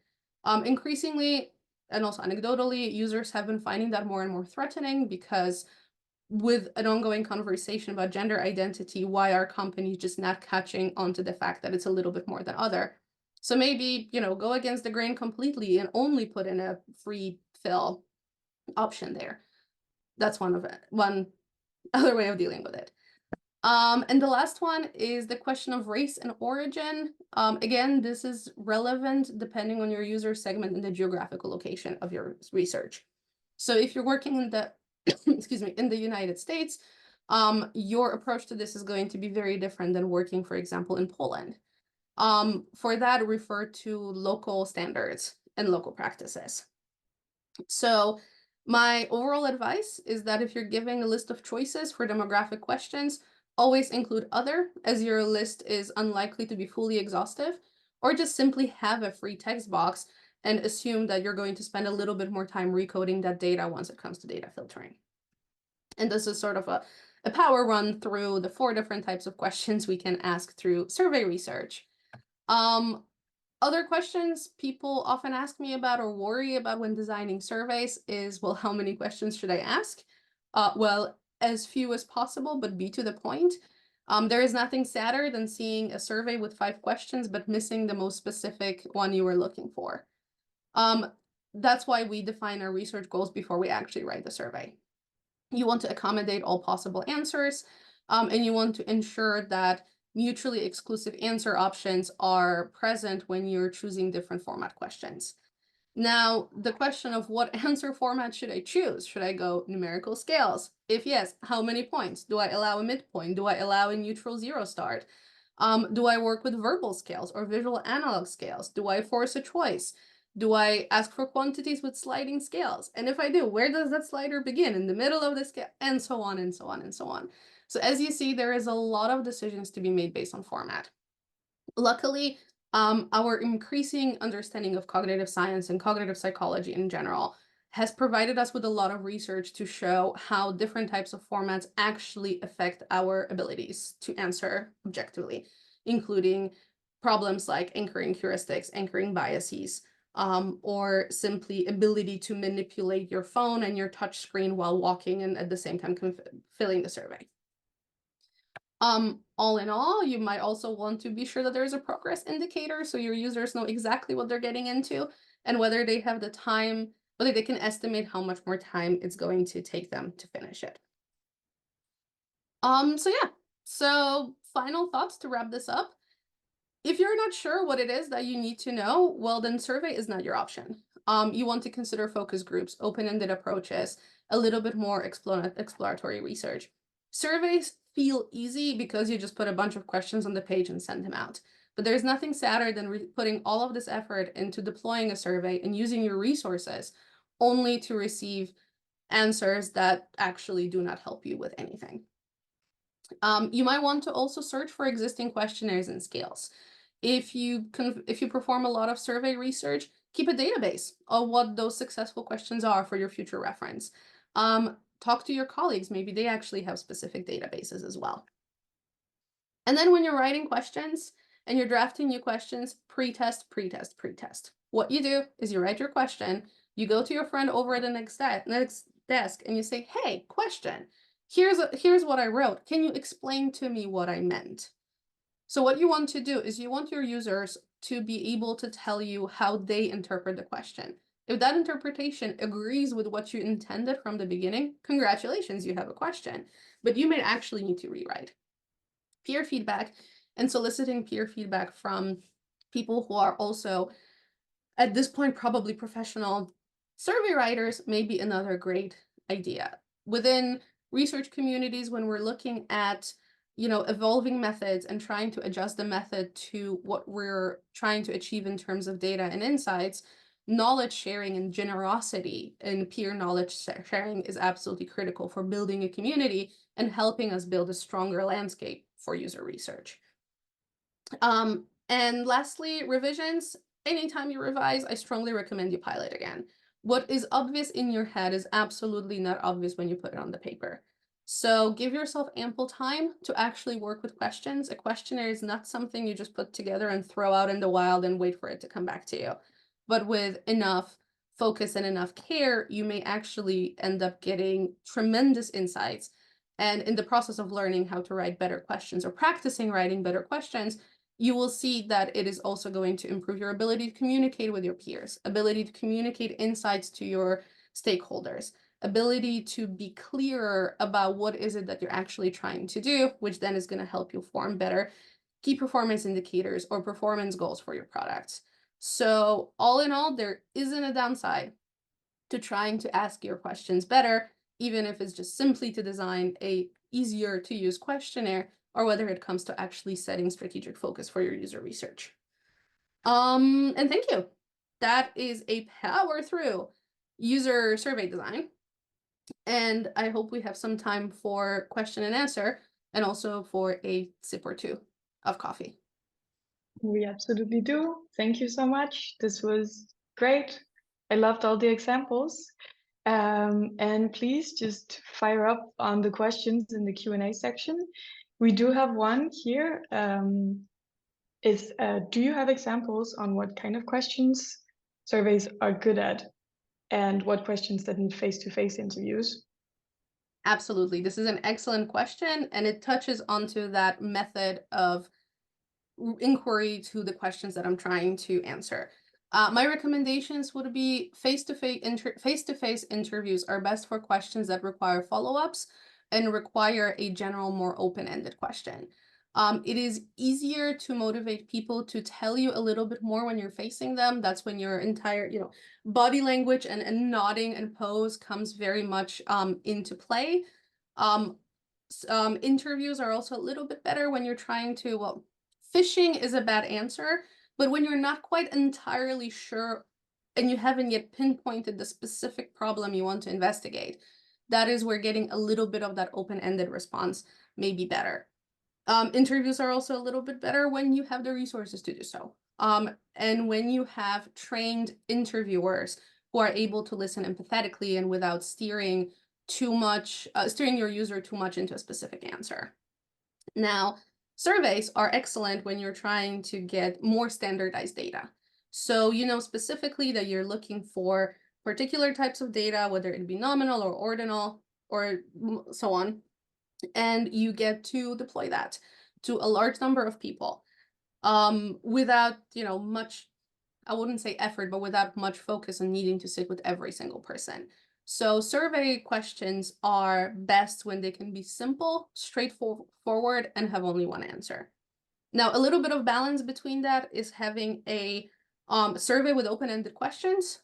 Increasingly, and also anecdotally, users have been finding that more and more threatening, because with an ongoing conversation about gender identity, why are companies just not catching onto the fact that it's a little bit more than other? So maybe, go against the grain completely and only put in a free fill option there. That's one other way of dealing with it. And the last one is the question of race and origin. Again, this is relevant depending on your user segment and the geographical location of your research. So if you're working in the, excuse me, in the United States, your approach to this is going to be very different than working, for example, in Poland. For that, refer to local standards and local practices. So my overall advice is that if you're giving a list of choices for demographic questions, always include other, as your list is unlikely to be fully exhaustive, or just simply have a free text box and assume that you're going to spend a little bit more time recoding that data once it comes to data filtering. And this is sort of a power run through the 4 different types of questions we can ask through survey research. Other questions people often ask me about or worry about when designing surveys is, well, how many questions should I ask? Well, as few as possible, but be to the point. There is nothing sadder than seeing a survey with 5 questions, but missing the most specific one you were looking for. that's why we define our research goals before we actually write the survey. You want to accommodate all possible answers, and you want to ensure that mutually exclusive answer options are present when you're choosing different format questions. Now, the question of what answer format should I choose? Should I go numerical scales? If yes, how many points? Do I allow a midpoint? Do I allow a neutral zero start? Do I work with verbal scales or visual analog scales? Do I force a choice? Do I ask for quantities with sliding scales? And if I do, where does that slider begin? In the middle of the scale, and so on and so on and so on. So as you see, there is a lot of decisions to be made based on format. Luckily, our increasing understanding of cognitive science and cognitive psychology in general has provided us with a lot of research to show how different types of formats actually affect our abilities to answer objectively, including problems like anchoring heuristics, anchoring biases, or simply ability to manipulate your phone and your touch screen while walking and at the same time filling the survey. All in all, you might also want to be sure that there is a progress indicator so your users know exactly what they're getting into and whether they have the time, whether they can estimate how much more time it's going to take them to finish it. So yeah, so final thoughts to wrap this up. If you're not sure what it is that you need to know, well, then survey is not your option. You want to consider focus groups, open-ended approaches, a little bit more exploratory research. Surveys feel easy because you just put a bunch of questions on the page and send them out. But there's nothing sadder than putting all of this effort into deploying a survey and using your resources only to receive answers that actually do not help you with anything. You might want to also search for existing questionnaires and scales. If you perform a lot of survey research, keep a database of what those successful questions are for your future reference. Talk to your colleagues. Maybe they actually have specific databases as well. And then when you're writing questions and you're drafting new questions, pre-test, pre-test, pre-test. What you do is you write your question, you go to your friend over at the next desk and you say, hey, question, here's what I wrote. Can you explain to me what I meant? So what you want to do is you want your users to be able to tell you how they interpret the question. If that interpretation agrees with what you intended from the beginning, congratulations, you have a question. But you may actually need to rewrite. Peer feedback and soliciting peer feedback from people who are also, at this point, probably professional survey writers may be another great idea. Within research communities, when we're looking at evolving methods and trying to adjust the method to what we're trying to achieve in terms of data and insights, knowledge sharing and generosity and peer knowledge sharing is absolutely critical for building a community and helping us build a stronger landscape for user research. And lastly, revisions. Anytime you revise, I strongly recommend you pilot again. What is obvious in your head is absolutely not obvious when you put it on the paper. So give yourself ample time to actually work with questions. A questionnaire is not something you just put together and throw out in the wild and wait for it to come back to you. But with enough focus and enough care, you may actually end up getting tremendous insights. And in the process of learning how to write better questions or practicing writing better questions, you will see that it is also going to improve your ability to communicate with your peers, ability to communicate insights to your stakeholders, ability to be clearer about what is it that you're actually trying to do, which then is going to help you form better key performance indicators or performance goals for your products. So all in all, there isn't a downside to trying to ask your questions better, even if it's just simply to design a easier to use questionnaire, or whether it comes to actually setting strategic focus for your user research. And thank you. That is a power through user survey design. And I hope we have some time for question and answer and also for a sip or two of coffee. We absolutely do. Thank you so much. This was great. I loved all the examples. And please just fire up on the questions in the Q&A section. We do have one here. Do you have examples on what kind of questions surveys are good at and what questions that need face-to-face interviews? Absolutely. This is an excellent question, and it touches onto that method of inquiry to the questions that I'm trying to answer. My recommendations would be face-to-face interviews are best for questions that require follow-ups and require a general, more open-ended question. It is easier to motivate people to tell you a little bit more when you're facing them. That's when your entire, body language and nodding and pose comes very much into play. Um, Interviews are also a little bit better when you're trying to, well, fishing is a bad answer, but when you're not quite entirely sure and you haven't yet pinpointed the specific problem you want to investigate, that is where getting a little bit of that open-ended response may be better. Interviews are also a little bit better when you have the resources to do so. And when you have trained interviewers who are able to listen empathetically and without steering too much, steering your user too much into a specific answer. Now, surveys are excellent when you're trying to get more standardized data. So you know specifically that you're looking for particular types of data, whether it be nominal or ordinal or so on, and you get to deploy that to a large number of people without, much, I wouldn't say effort, but without much focus on needing to sit with every single person. So survey questions are best when they can be simple, straightforward, and have only one answer. Now, a little bit of balance between that is having a survey with open-ended questions.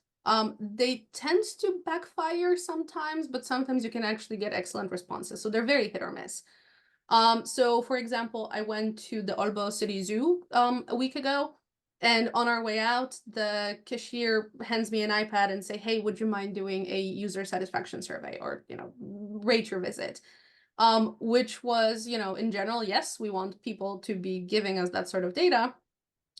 They tend to backfire sometimes, but sometimes you can actually get excellent responses. So they're very hit or miss. So for example, I went to the Aalborg City Zoo a week ago, and on our way out, the cashier hands me an iPad and say, "Hey, would you mind doing a user satisfaction survey or, rate your visit?" Which was, in general, yes, we want people to be giving us that sort of data.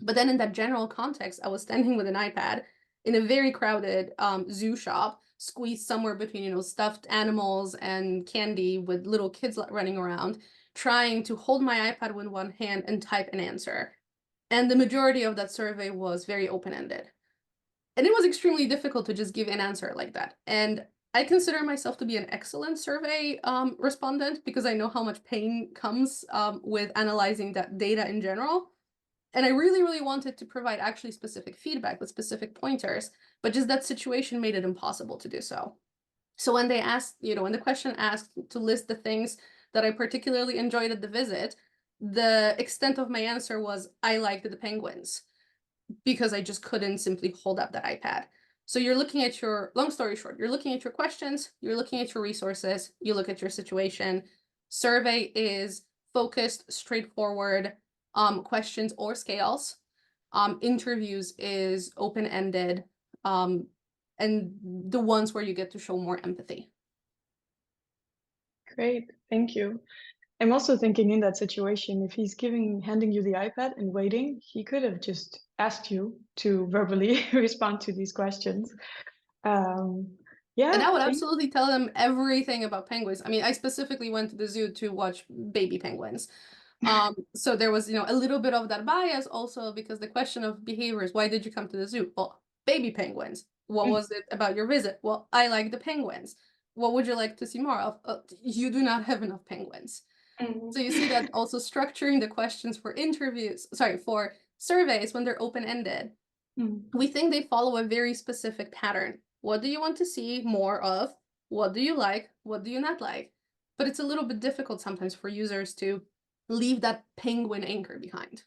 But then in that general context, I was standing with an iPad in a very crowded zoo shop, squeezed somewhere between, stuffed animals and candy with little kids running around, trying to hold my iPad with one hand and type an answer. And the majority of that survey was very open-ended. And it was extremely difficult to just give an answer like that. And I consider myself to be an excellent survey respondent because I know how much pain comes with analyzing that data in general. And I really, really wanted to provide actually specific feedback with specific pointers, but just that situation made it impossible to do so. So when they asked, when the question asked to list the things that I particularly enjoyed at the visit, the extent of my answer was, I liked the penguins, because I just couldn't simply hold up that iPad. So you're looking at long story short, you're looking at your questions, you're looking at your resources, you look at your situation. Survey is focused, straightforward, questions or scales. Interviews is open-ended, and the ones where you get to show more empathy. Great, thank you. I'm also thinking in that situation, if he's handing you the iPad and waiting, he could have just asked you to verbally respond to these questions. Yeah, And I would thank absolutely tell them everything about penguins. I mean, I specifically went to the zoo to watch baby penguins. So there was, a little bit of that bias also because the question of behaviors, why did you come to the zoo? Well, baby penguins. What was it about your visit? Well, I like the penguins. What would you like to see more of? You do not have enough penguins. So you see that also structuring the questions for for surveys when they're open-ended, we think they follow a very specific pattern. What do you want to see more of? What do you like? What do you not like? But it's a little bit difficult sometimes for users to leave that penguin anchor behind.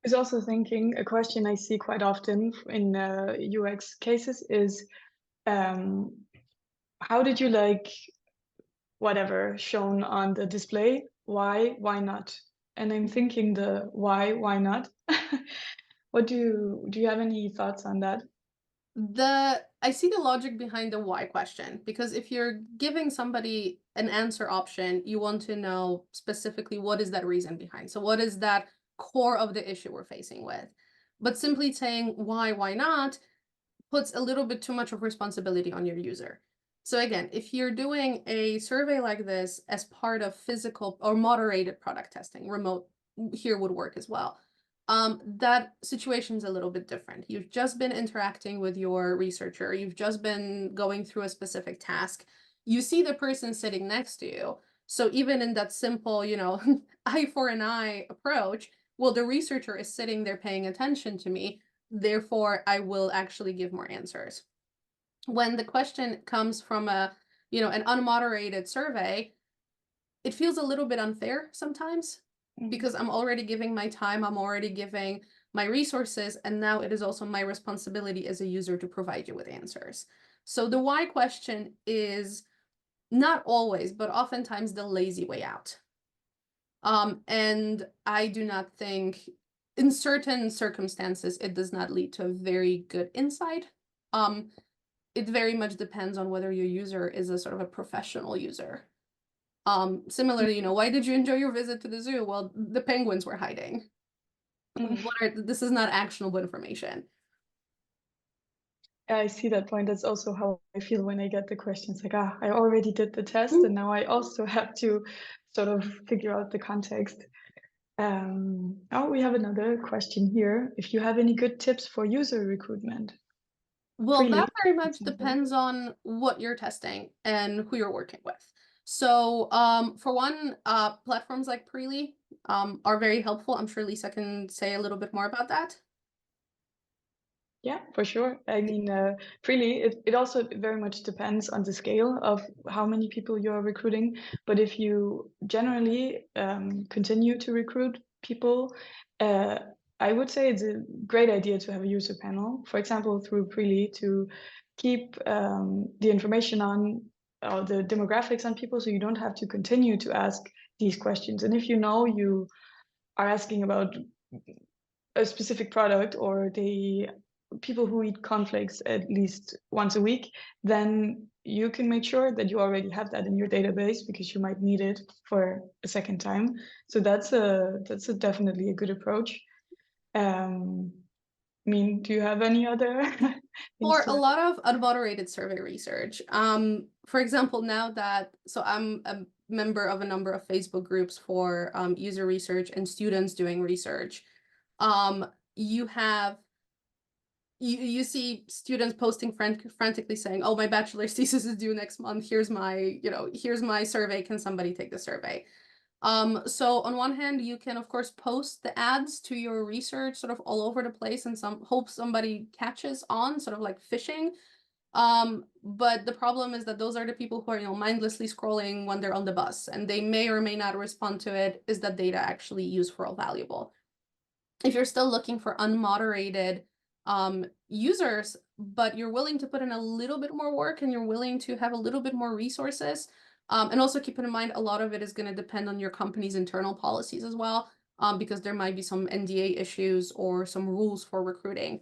I was also thinking a question I see quite often in UX cases is, how did you like whatever shown on the display? Why not? And I'm thinking the why not? What do you have any thoughts on that? I see the logic behind the why question, because if you're giving somebody an answer option, you want to know specifically what is that reason behind. So what is that core of the issue we're facing with? But simply saying why not puts a little bit too much of responsibility on your user. So again, if you're doing a survey like this as part of physical or moderated product testing, remote here would work as well. That situation's a little bit different. You've just been interacting with your researcher. You've just been going through a specific task. You see the person sitting next to you. So even in that simple, eye for an eye approach, well, the researcher is sitting there paying attention to me, therefore I will actually give more answers. When the question comes from a, an unmoderated survey, it feels a little bit unfair sometimes because I'm already giving my time, I'm already giving my resources, and now it is also my responsibility as a user to provide you with answers. So the why question is not always, but oftentimes the lazy way out. And I do not think, in certain circumstances, it does not lead to a very good insight. It very much depends on whether your user is a sort of a professional user. Similarly, why did you enjoy your visit to the zoo? Well, the penguins were hiding. This is not actionable information. I see that point. That's also how I feel when I get the questions like, I already did the test and now I also have to sort of figure out the context. We have another question here. If you have any good tips for user recruitment? Well, Freely, that very for much example. depends on what you're testing and who you're working with. So, for one, platforms like Preely are very helpful. I'm sure Lisa can say a little bit more about that. Yeah, for sure. I mean, really, it also very much depends on the scale of how many people you're recruiting. But if you generally continue to recruit people, I would say it's a great idea to have a user panel, for example, through Preely, to keep the information on the demographics on people, so you don't have to continue to ask these questions. And if you know you are asking about a specific product, or the people who eat cornflakes at least once a week, then you can make sure that you already have that in your database because you might need it for a second time. So that's definitely a good approach. I mean, do you have any other things For to a lot of unmoderated survey research, for example, so I'm a member of a number of Facebook groups for user research and students doing research. You see students posting frantically saying, "Oh, my bachelor's thesis is due next month. Here's my survey. Can somebody take the survey?" So on one hand, you can of course post the ads to your research sort of all over the place and hope somebody catches on, sort of like phishing. But the problem is that those are the people who are, mindlessly scrolling when they're on the bus, and they may or may not respond to it. Is that data actually useful or valuable? If you're still looking for unmoderated users, but you're willing to put in a little bit more work and you're willing to have a little bit more resources, and also keep in mind, a lot of it is going to depend on your company's internal policies as well, because there might be some NDA issues or some rules for recruiting.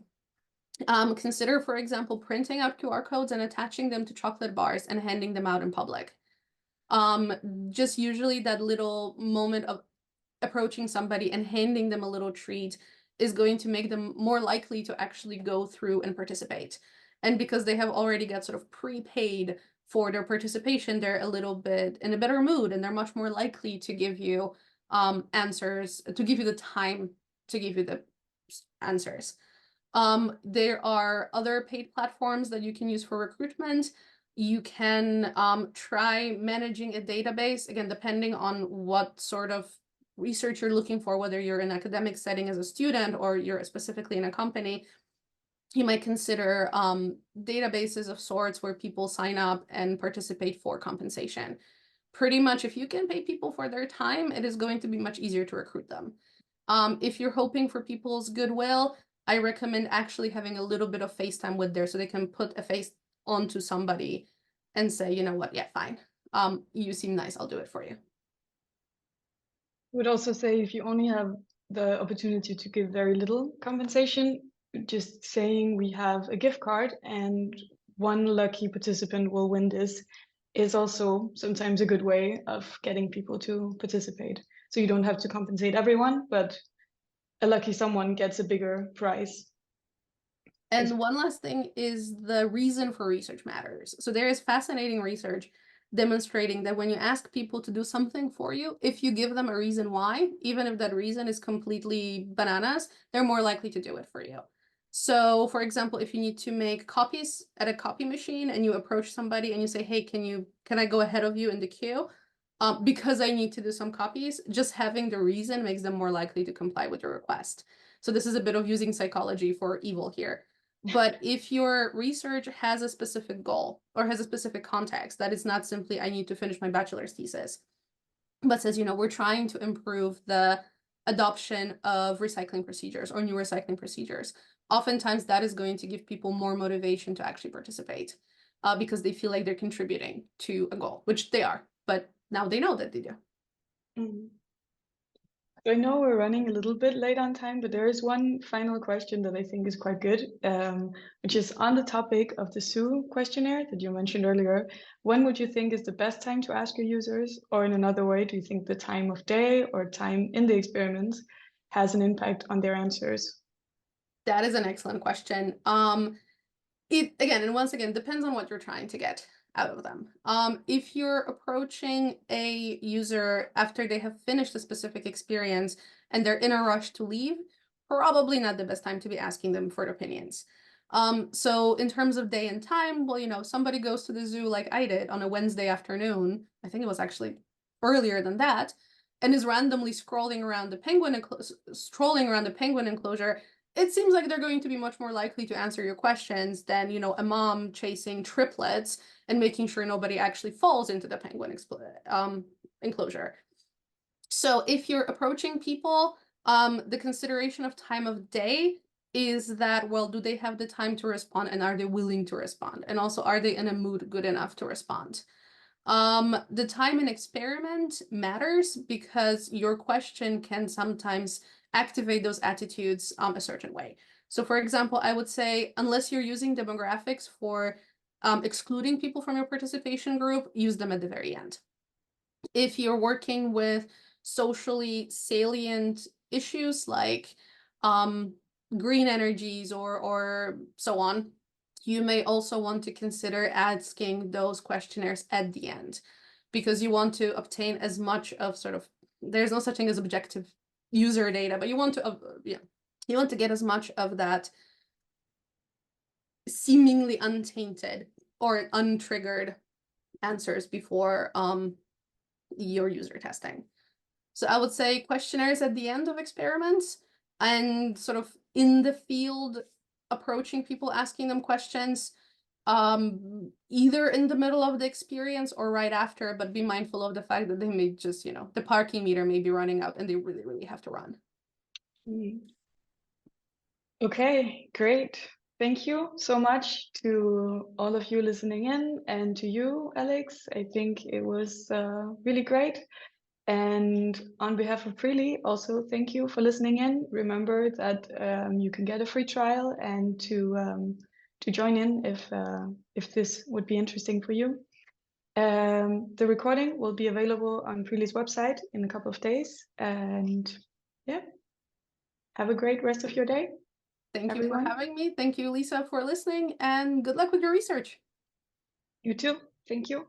Consider, for example, printing out QR codes and attaching them to chocolate bars and handing them out in public. Just usually that little moment of approaching somebody and handing them a little treat is going to make them more likely to actually go through and participate. And because they have already got sort of prepaid for their participation, they're a little bit in a better mood, and they're much more likely to give you answers, to give you the time to give you the answers. There are other paid platforms that you can use for recruitment. You can try managing a database, again, depending on what sort of research you're looking for, whether you're in an academic setting as a student or you're specifically in a company. You might consider databases of sorts where people sign up and participate for compensation. Pretty much, if you can pay people for their time, it is going to be much easier to recruit them. If you're hoping for people's goodwill, I recommend actually having a little bit of face time with there, so they can put a face onto somebody and say, you know what, yeah, fine. You seem nice, I'll do it for you. would also say, if you only have the opportunity to give very little compensation, just saying we have a gift card and one lucky participant will win this is also sometimes a good way of getting people to participate. So you don't have to compensate everyone, but a lucky someone gets a bigger prize. And one last thing is the reason for research matters. So there is fascinating research demonstrating that when you ask people to do something for you, if you give them a reason why, even if that reason is completely bananas, they're more likely to do it for you. So for example, if you need to make copies at a copy machine and you approach somebody and you say, "Hey, can I go ahead of you in the queue?" because I need to do some copies, just having the reason makes them more likely to comply with the request. So this is a bit of using psychology for evil here. But if your research has a specific goal or has a specific context, that is not simply, I need to finish my bachelor's thesis, but says, we're trying to improve the adoption of recycling procedures or new recycling procedures. Oftentimes that is going to give people more motivation to actually participate because they feel like they're contributing to a goal, which they are, but now they know that they do. Mhm. I know we're running a little bit late on time, but there is one final question that I think is quite good, which is on the topic of the SU questionnaire that you mentioned earlier. When would you think is the best time to ask your users? Or in another way, do you think the time of day or time in the experiment has an impact on their answers? That is an excellent question. It again, and once again, depends on what you're trying to get out of them. If you're approaching a user after they have finished a specific experience and they're in a rush to leave, probably not the best time to be asking them for opinions. So in terms of day and time, well, somebody goes to the zoo like I did on a Wednesday afternoon. I think it was actually earlier than that, and is randomly scrolling around strolling around the penguin enclosure. It seems like they're going to be much more likely to answer your questions than, a mom chasing triplets and making sure nobody actually falls into the penguin enclosure. So if you're approaching people, the consideration of time of day is that, well, do they have the time to respond and are they willing to respond? And also, are they in a mood good enough to respond? The time in experiment matters because your question can sometimes activate those attitudes a certain way. So for example, I would say, unless you're using demographics for excluding people from your participation group, use them at the very end. If you're working with socially salient issues like green energies or so on, you may also want to consider asking those questionnaires at the end because you want to obtain as much of there's no such thing as objective user data, but you want to get as much of that seemingly untainted or untriggered answers before your user testing. So I would say questionnaires at the end of experiments and sort of in the field approaching people, asking them questions, either in the middle of the experience or right after, but be mindful of the fact that they may just, the parking meter may be running out and they really, really have to run. Mm. Okay, great. Thank you so much to all of you listening in and to you, Alex. I think it was really great. And on behalf of Freely, also thank you for listening in. Remember that you can get a free trial and to join in if this would be interesting for you. The recording will be available on Freely's website in a couple of days. And yeah, have a great rest of your day. Thank you for Everyone. having me. Thank you, Lisa, for listening, and good luck with your research. You too. Thank you.